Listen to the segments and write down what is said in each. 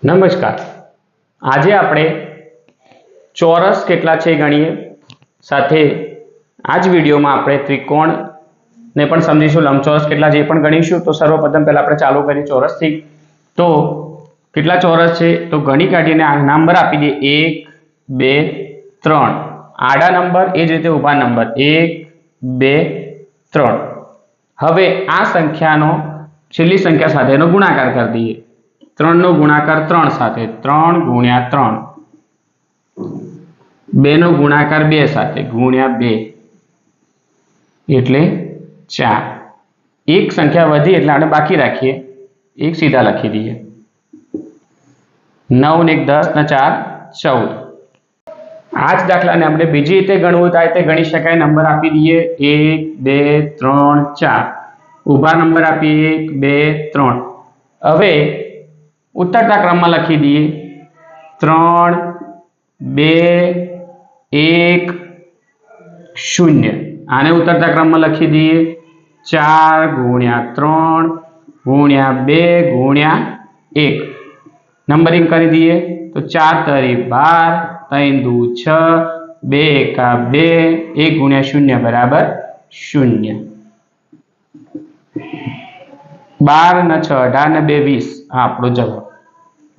નમસ્કાર। આજે આપણે ચોરસ કેટલા છે ગણીએ, સાથે આ જ વિડીયોમાં આપણે ત્રિકોણ ને પણ સમજીશું, લંબચોરસ કેટલા છે એ પણ ગણીશું। તો સર્વપ્રથમ પહેલા આપણે ચાલુ કરીએ ચોરસથી। તો કેટલા ચોરસ છે તો ગણી કાઢીને આ નંબર આપી દઈએ 1 2 3 આડા નંબર, એ જ રીતે ઊભા નંબર 1 2 3। હવે આ સંખ્યાનો છેલ્લી સંખ્યા સાથેનો ગુણાકાર કરી દઈએ। 3 નો ગુણાકાર 3 સાથે 3 ગુણ્યા 3, 2 નો ગુણાકાર 2 સાથે ગુણ્યા 2 એટલે 4। એક સંખ્યા વધી એટલે આપણે બાકી રાખીએ, એક સીધા લખી દઈએ। 9 ને 1 10 ને 4 14। આ જ દાખલાને આપણે બીજી રીતે ગણવું થાય તે ગણી શકાય। નંબર આપી દઈએ 1 2 3 4, ઊભા નંબર આપીએ 1 2 3। હવે ઉતરતા ક્રમમાં લખી દઈએ 3 2 1 0। આને ઉતરતા ક્રમમાં લખી દઈએ 4 ગુણ્યા 3 ગુણ્યા 2 ગુણ્યા 1। નંબરિંગ કરી દઈએ તો 4 તરી 12, 3 દુ 6, 2 એકા 2, 1 ગુણ્યા 0 બરાબર 0। 12 ને 6 18 ને 2 20, આ આપણો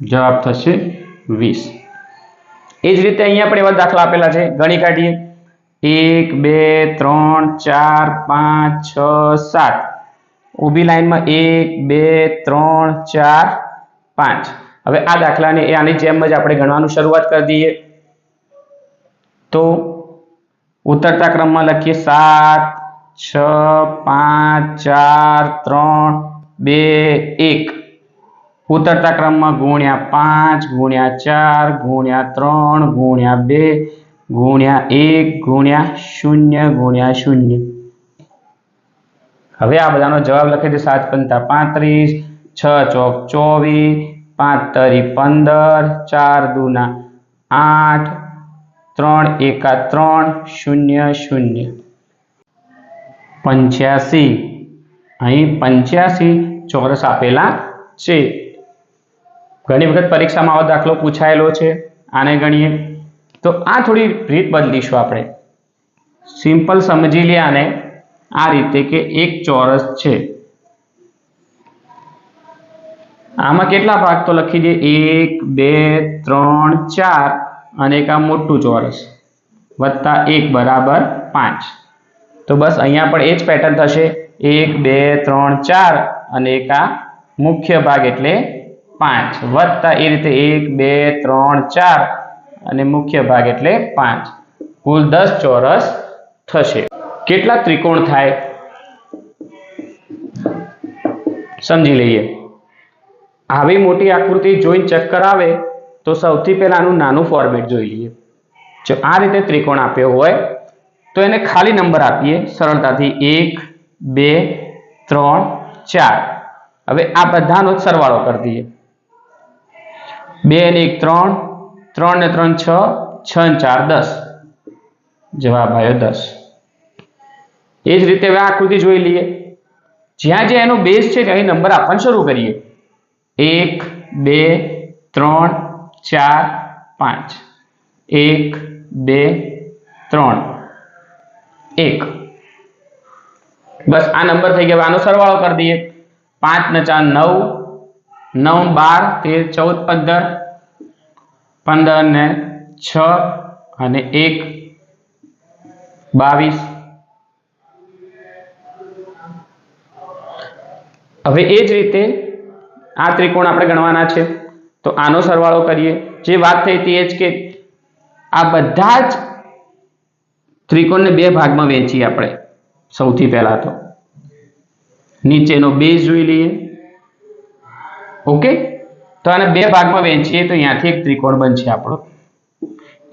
જવાબ થશે 20। એ જ રીતે અહીંયા પણ એવા દાખલા આપેલા છે, ગણી કાઢીએ 1 2 3 4 5 6 7, ઊભી લાઈનમાં 1 2 3 4 5। હવે આ દાખલાને આની જેમ જ આપણે ગણવાનું શરૂઆત કરી દઈએ। તો ઉતરતા ક્રમમાં લખીએ 7 6 5 4 3 2 1। ઉતરતા ક્રમમાં ગુણ્યા 5 ગુણ્યા 4 ગુણ્યા 3 ગુણ્યા 2 ગુણ્યા 1 ગુણ્યા 0 ગુણ્યા 0। હવે આ બધાનો જવાબ લખી દે 7 પંચા 35, 6 ચોક 24, 5 તરી 15, 4 દુના 8, 3 એકા 3 0 0 85। અહીં 85 ચોરસ આપેલા છે। ઘણી વખત પરીક્ષામાં આવો દાખલો પૂછાયેલો છે। આને ગણીએ તો આ થોડી રીત બદલીશું આપણે, સિમ્પલ સમજી લે આને આ રીતે કે એક ચોરસ છે, આમાં કેટલા ભાગ તો લખી દે 1 2 3 4 અને એક આ મોટું ચોરસ વત્તા 1 બરાબર 5। તો બસ અહીંયા પણ એ જ પેટર્ન થશે, 1 2 3 4 અને એક આ મુખ્ય ભાગ એટલે 5 વત્તા એ રીતે 1 2 3 4 અને મુખ્ય ભાગ એટલે 5, કુલ 10 ચોરસ થશે। કેટલા ત્રિકોણ થાય સમજી લઈએ। આવી મોટી આકૃતિ જોઈને ચક્કર આવે તો સૌથી પહેલા આનું નાનું ફોર્મેટ જોઈ લઈએ। જો આ રીતે ત્રિકોણ આપ્યો હોય તો એને ખાલી નંબર આપીએ સરળતાથી 1 2 3 4। હવે આ બધાનો સરવાળો કરી દઈએ, 2 ને 1 3, 3 ને 3 6, 6 ને 4 10, જવાબ આવ્યો 10। એ જ રીતે હવે આકૃતિ જોઈ લઈએ, જ્યાં જ્યાં એનો બેઝ છે ત્યાં નંબર આપવાનું શરૂ કરીએ, 1 2 3 4 5, 1 2 3 1, બસ આ નંબર થઈ ગયા। આનો સરવાળો કરી દઈએ, 5 ને 4 9, 9 12 13 14 15, 15 ને 6 અને 1 22। હવે એ જ રીતે આ ત્રિકોણ આપણે ગણવાના છે, તો આનો સરવાળો કરીએ। જે વાત થઈ હતી એ જ કે આ બધા જ ત્રિકોણને બે ભાગમાં વહેંચીએ આપણે। સૌથી પહેલા તો નીચેનો બેઝ જોઈ લઈએ, ઓકે। તો આને બે ભાગમાં વહેંચીએ તો અહીંયાથી એક ત્રિકોણ બનશે આપણો,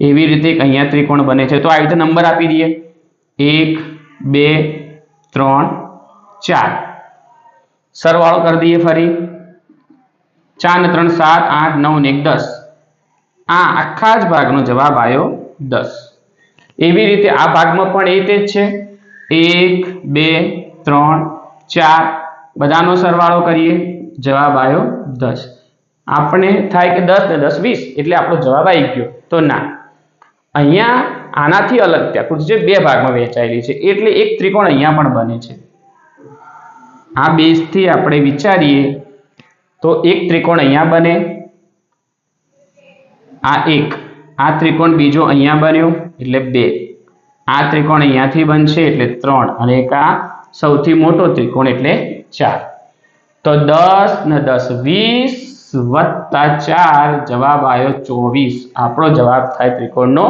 એવી રીતે અહીંયા ત્રિકોણ બને છે। તો આ રીતે નંબર આપી દઈએ 1 2 3 4, સરવાળો કરી દઈએ ફરી, 4 ને 3 7 8 9 ને 1 10, આ આખા જ ભાગનો જવાબ આવ્યો 10। એવી રીતે આ ભાગમાં પણ એ જ છે, 1 2 3 4 બધાનો સરવાળો કરીએ, જવાબ આવ્યો 10। આપણે થાય કે 10 ને 10 20 એટલે આપણો જવાબ આવી ગયો, તો ના, અહીંયા આનાથી અલગ આકૃતિ છે, બે ભાગમાં વહેંચાયેલી છે એટલે એક ત્રિકોણ અહીંયા પણ બને છે. આ બેઝથી આપણે વિચારીએ તો એક ત્રિકોણ અહીંયા બને, આ એક, આ ત્રિકોણ બીજો અહીંયા બન્યો એટલે 2, આ ત્રિકોણ અહીંયાથી બનશે એટલે 3 અને એક આ સૌથી મોટો ત્રિકોણ એટલે 4. તો 10 ને 10 20 વત્તા 4 જવાબ આવ્યો 24. આપણો જવાબ થાય ત્રિકોણનો